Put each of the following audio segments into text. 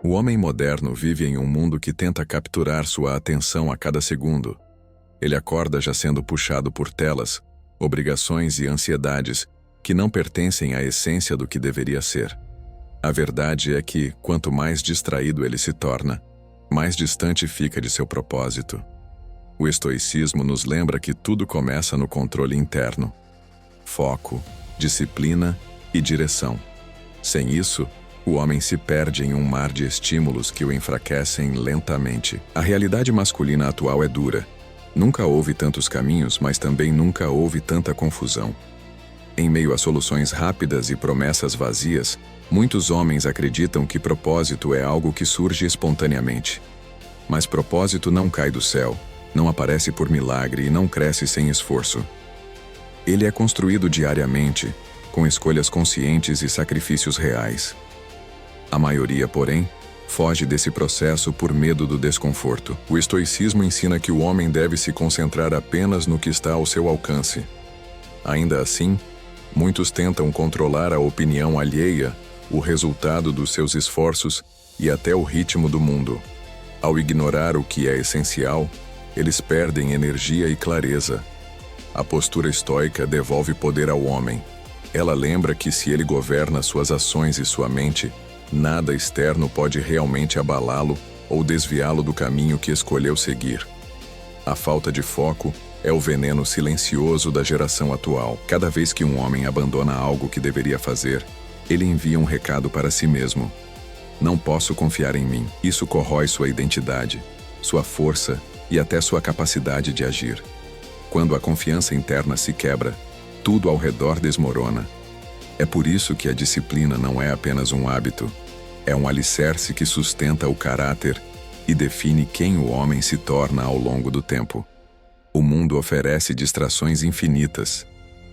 O homem moderno vive em um mundo que tenta capturar sua atenção a cada segundo. Ele acorda já sendo puxado por telas, obrigações e ansiedades que não pertencem à essência do que deveria ser. A verdade é que, quanto mais distraído ele se torna, mais distante fica de seu propósito. O estoicismo nos lembra que tudo começa no controle interno. Foco, disciplina e direção. Sem isso, o homem se perde em um mar de estímulos que o enfraquecem lentamente. A realidade masculina atual é dura. Nunca houve tantos caminhos, mas também nunca houve tanta confusão. Em meio a soluções rápidas e promessas vazias, muitos homens acreditam que propósito é algo que surge espontaneamente. Mas propósito não cai do céu, não aparece por milagre e não cresce sem esforço. Ele é construído diariamente, com escolhas conscientes e sacrifícios reais. A maioria, porém, foge desse processo por medo do desconforto. O estoicismo ensina que o homem deve se concentrar apenas no que está ao seu alcance. Ainda assim, muitos tentam controlar a opinião alheia, o resultado dos seus esforços e até o ritmo do mundo. Ao ignorar o que é essencial, eles perdem energia e clareza. A postura estoica devolve poder ao homem. Ela lembra que se ele governa suas ações e sua mente, nada externo pode realmente abalá-lo ou desviá-lo do caminho que escolheu seguir. A falta de foco é o veneno silencioso da geração atual. Cada vez que um homem abandona algo que deveria fazer, ele envia um recado para si mesmo. Não posso confiar em mim. Isso corrói sua identidade, sua força e até sua capacidade de agir. Quando a confiança interna se quebra, tudo ao redor desmorona. É por isso que a disciplina não é apenas um hábito, é um alicerce que sustenta o caráter e define quem o homem se torna ao longo do tempo. O mundo oferece distrações infinitas,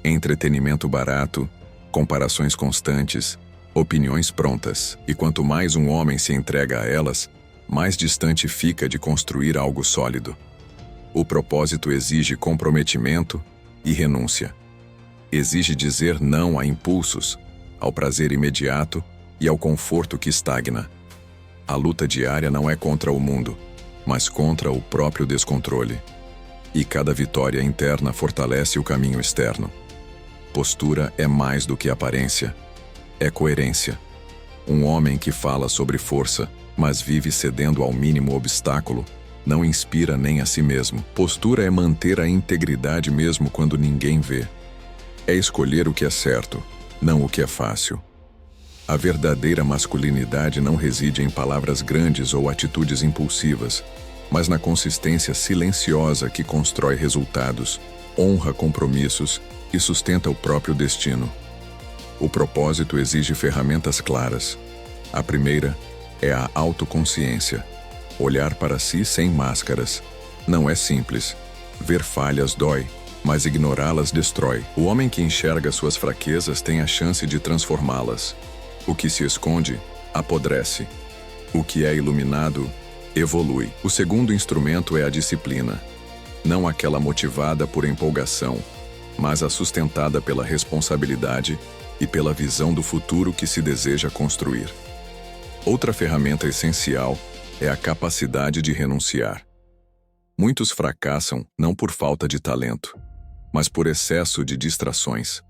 entretenimento barato, comparações constantes, opiniões prontas, e quanto mais um homem se entrega a elas, mais distante fica de construir algo sólido. O propósito exige comprometimento e renúncia. Exige dizer não a impulsos, ao prazer imediato e ao conforto que estagna. A luta diária não é contra o mundo, mas contra o próprio descontrole. E cada vitória interna fortalece o caminho externo. Postura é mais do que aparência, é coerência. Um homem que fala sobre força, mas vive cedendo ao mínimo obstáculo, não inspira nem a si mesmo. Postura é manter a integridade mesmo quando ninguém vê. É escolher o que é certo, não o que é fácil. A verdadeira masculinidade não reside em palavras grandes ou atitudes impulsivas, mas na consistência silenciosa que constrói resultados, honra compromissos e sustenta o próprio destino. O propósito exige ferramentas claras. A primeira é a autoconsciência. Olhar para si sem máscaras. Não é simples. Ver falhas dói, mas ignorá-las destrói. O homem que enxerga suas fraquezas tem a chance de transformá-las. O que se esconde, apodrece. O que é iluminado, evolui. O segundo instrumento é a disciplina. Não aquela motivada por empolgação, mas a sustentada pela responsabilidade e pela visão do futuro que se deseja construir. Outra ferramenta essencial é a capacidade de renunciar. Muitos fracassam não por falta de talento, mas por excesso de distrações.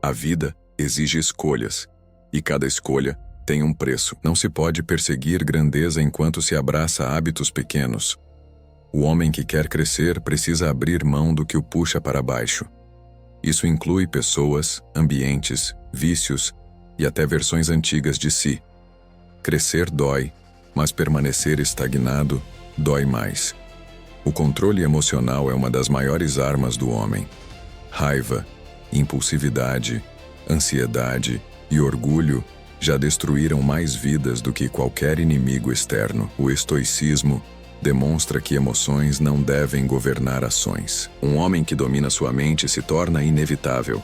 A vida exige escolhas, e cada escolha tem um preço. Não se pode perseguir grandeza enquanto se abraça hábitos pequenos. O homem que quer crescer precisa abrir mão do que o puxa para baixo. Isso inclui pessoas, ambientes, vícios e até versões antigas de si. Crescer dói, mas permanecer estagnado dói mais. O controle emocional é uma das maiores armas do homem. Raiva, impulsividade, ansiedade e orgulho já destruíram mais vidas do que qualquer inimigo externo. O estoicismo demonstra que emoções não devem governar ações. Um homem que domina sua mente se torna inevitável.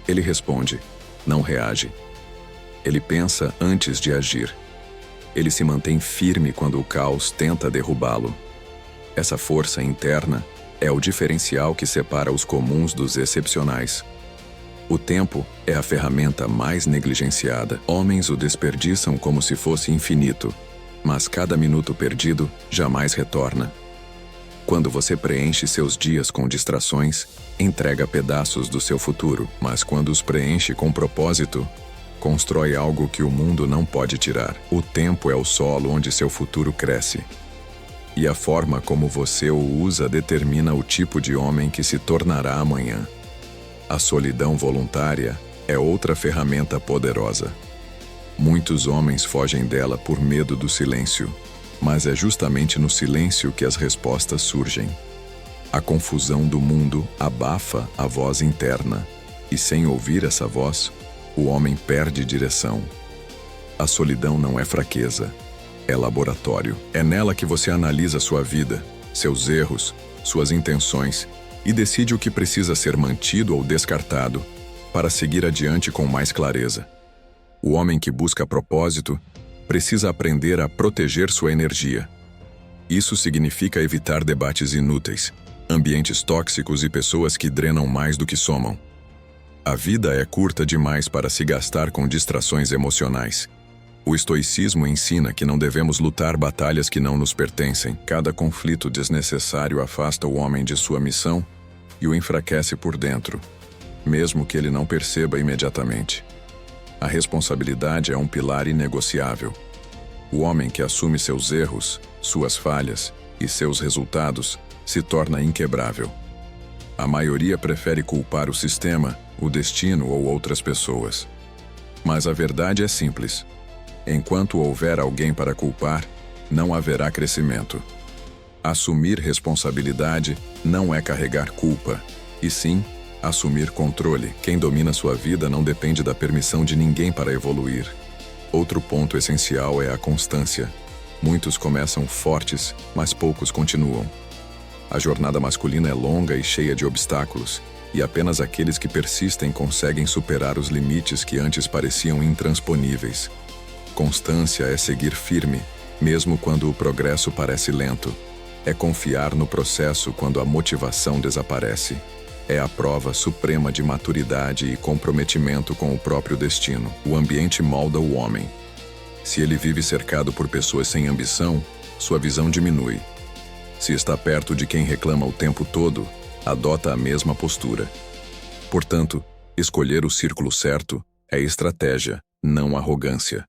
Ele responde, não reage. Ele pensa antes de agir. Ele se mantém firme quando o caos tenta derrubá-lo. Essa força interna é o diferencial que separa os comuns dos excepcionais. O tempo é a ferramenta mais negligenciada. Homens o desperdiçam como se fosse infinito, mas cada minuto perdido jamais retorna. Quando você preenche seus dias com distrações, entrega pedaços do seu futuro, mas quando os preenche com propósito, constrói algo que o mundo não pode tirar. O tempo é o solo onde seu futuro cresce. E a forma como você o usa determina o tipo de homem que se tornará amanhã. A solidão voluntária é outra ferramenta poderosa. Muitos homens fogem dela por medo do silêncio, mas é justamente no silêncio que as respostas surgem. A confusão do mundo abafa a voz interna, e sem ouvir essa voz, o homem perde direção. A solidão não é fraqueza, é laboratório. É nela que você analisa sua vida, seus erros, suas intenções e decide o que precisa ser mantido ou descartado para seguir adiante com mais clareza. O homem que busca propósito precisa aprender a proteger sua energia. Isso significa evitar debates inúteis, ambientes tóxicos e pessoas que drenam mais do que somam. A vida é curta demais para se gastar com distrações emocionais. O estoicismo ensina que não devemos lutar batalhas que não nos pertencem. Cada conflito desnecessário afasta o homem de sua missão e o enfraquece por dentro, mesmo que ele não perceba imediatamente. A responsabilidade é um pilar inegociável. O homem que assume seus erros, suas falhas e seus resultados se torna inquebrável. A maioria prefere culpar o sistema, o destino ou outras pessoas. Mas a verdade é simples. Enquanto houver alguém para culpar, não haverá crescimento. Assumir responsabilidade não é carregar culpa, e sim assumir controle. Quem domina sua vida não depende da permissão de ninguém para evoluir. Outro ponto essencial é a constância. Muitos começam fortes, mas poucos continuam. A jornada masculina é longa e cheia de obstáculos, e apenas aqueles que persistem conseguem superar os limites que antes pareciam intransponíveis. Constância é seguir firme, mesmo quando o progresso parece lento. É confiar no processo quando a motivação desaparece. É a prova suprema de maturidade e comprometimento com o próprio destino. O ambiente molda o homem. Se ele vive cercado por pessoas sem ambição, sua visão diminui. Se está perto de quem reclama o tempo todo, adota a mesma postura. Portanto, escolher o círculo certo é estratégia, não arrogância.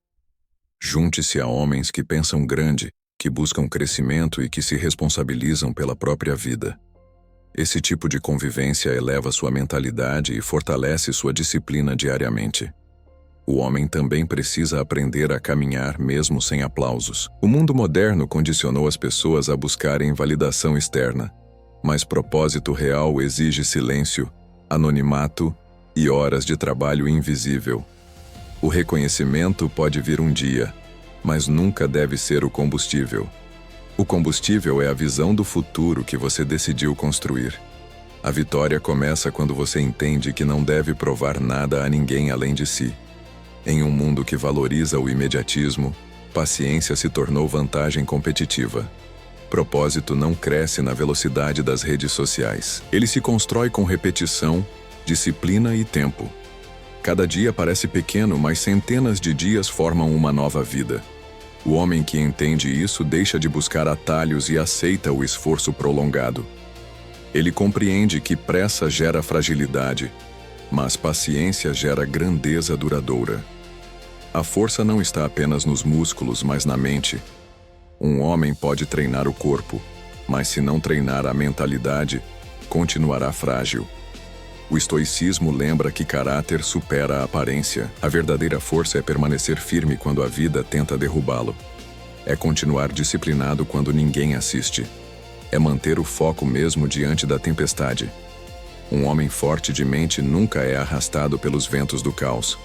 Junte-se a homens que pensam grande, que buscam crescimento e que se responsabilizam pela própria vida. Esse tipo de convivência eleva sua mentalidade e fortalece sua disciplina diariamente. O homem também precisa aprender a caminhar mesmo sem aplausos. O mundo moderno condicionou as pessoas a buscarem validação externa, mas propósito real exige silêncio, anonimato e horas de trabalho invisível. O reconhecimento pode vir um dia, mas nunca deve ser o combustível. O combustível é a visão do futuro que você decidiu construir. A vitória começa quando você entende que não deve provar nada a ninguém além de si. Em um mundo que valoriza o imediatismo, paciência se tornou vantagem competitiva. Propósito não cresce na velocidade das redes sociais. Ele se constrói com repetição, disciplina e tempo. Cada dia parece pequeno, mas centenas de dias formam uma nova vida. O homem que entende isso deixa de buscar atalhos e aceita o esforço prolongado. Ele compreende que pressa gera fragilidade, mas paciência gera grandeza duradoura. A força não está apenas nos músculos, mas na mente. Um homem pode treinar o corpo, mas se não treinar a mentalidade, continuará frágil. O estoicismo lembra que caráter supera a aparência. A verdadeira força é permanecer firme quando a vida tenta derrubá-lo. É continuar disciplinado quando ninguém assiste. É manter o foco mesmo diante da tempestade. Um homem forte de mente nunca é arrastado pelos ventos do caos.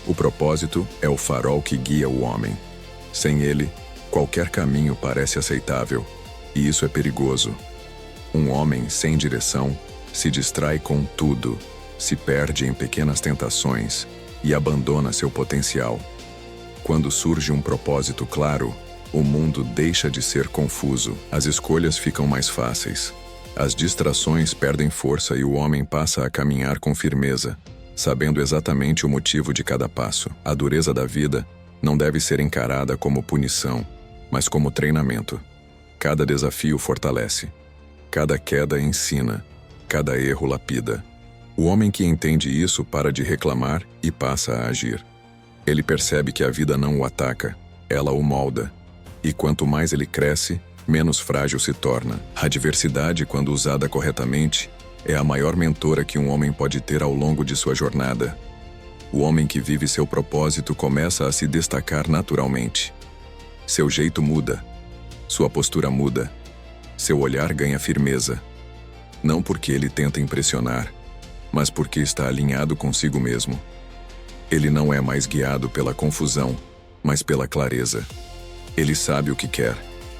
O propósito é o farol que guia o homem. Sem ele, qualquer caminho parece aceitável, e isso é perigoso. Um homem sem direção se distrai com tudo, se perde em pequenas tentações e abandona seu potencial. Quando surge um propósito claro, o mundo deixa de ser confuso, as escolhas ficam mais fáceis. As distrações perdem força e o homem passa a caminhar com firmeza, sabendo exatamente o motivo de cada passo. A dureza da vida não deve ser encarada como punição, mas como treinamento. Cada desafio fortalece. Cada queda ensina. Cada erro lapida. O homem que entende isso para de reclamar e passa a agir. Ele percebe que a vida não o ataca, ela o molda. E quanto mais ele cresce, menos frágil se torna. A adversidade, quando usada corretamente, é a maior mentora que um homem pode ter ao longo de sua jornada. O homem que vive seu propósito começa a se destacar naturalmente. Seu jeito muda. Sua postura muda. Seu olhar ganha firmeza. Não porque ele tenta impressionar, mas porque está alinhado consigo mesmo. Ele não é mais guiado pela confusão, mas pela clareza. Ele sabe o que quer,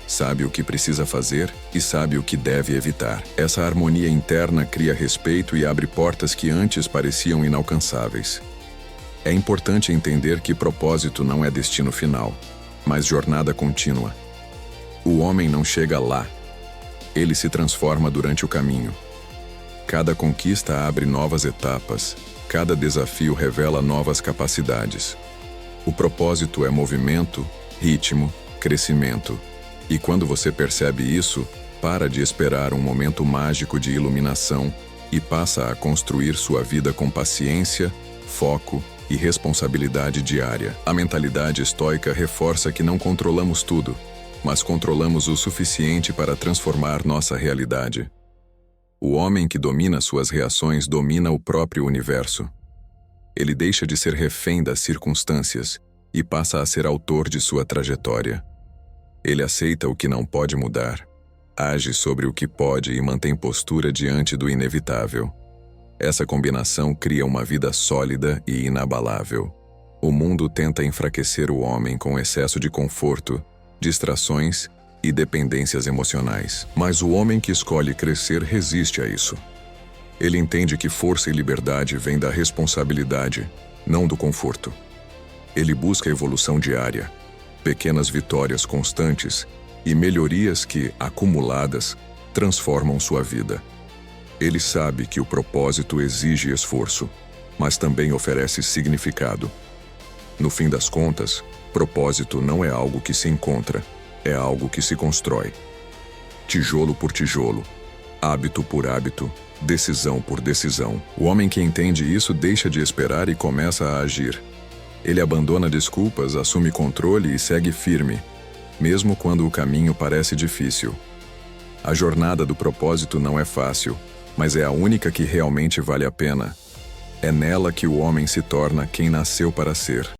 sabe o que precisa fazer e sabe o que deve evitar. Essa harmonia interna cria respeito e abre portas que antes pareciam inalcançáveis. É importante entender que propósito não é destino final, mas jornada contínua. O homem não chega lá. Ele se transforma durante o caminho. Cada conquista abre novas etapas, cada desafio revela novas capacidades. O propósito é movimento, ritmo, crescimento. E quando você percebe isso, para de esperar um momento mágico de iluminação e passa a construir sua vida com paciência, foco e responsabilidade diária. A mentalidade estoica reforça que não controlamos tudo, mas controlamos o suficiente para transformar nossa realidade. O homem que domina suas reações domina o próprio universo. Ele deixa de ser refém das circunstâncias e passa a ser autor de sua trajetória. Ele aceita o que não pode mudar, age sobre o que pode e mantém postura diante do inevitável. Essa combinação cria uma vida sólida e inabalável. O mundo tenta enfraquecer o homem com excesso de conforto, distrações e dependências emocionais. Mas o homem que escolhe crescer resiste a isso. Ele entende que força e liberdade vêm da responsabilidade, não do conforto. Ele busca evolução diária, pequenas vitórias constantes e melhorias que, acumuladas, transformam sua vida. Ele sabe que o propósito exige esforço, mas também oferece significado. No fim das contas, propósito não é algo que se encontra, é algo que se constrói. Tijolo por tijolo, hábito por hábito, decisão por decisão. O homem que entende isso deixa de esperar e começa a agir. Ele abandona desculpas, assume controle e segue firme, mesmo quando o caminho parece difícil. A jornada do propósito não é fácil, mas é a única que realmente vale a pena. É nela que o homem se torna quem nasceu para ser.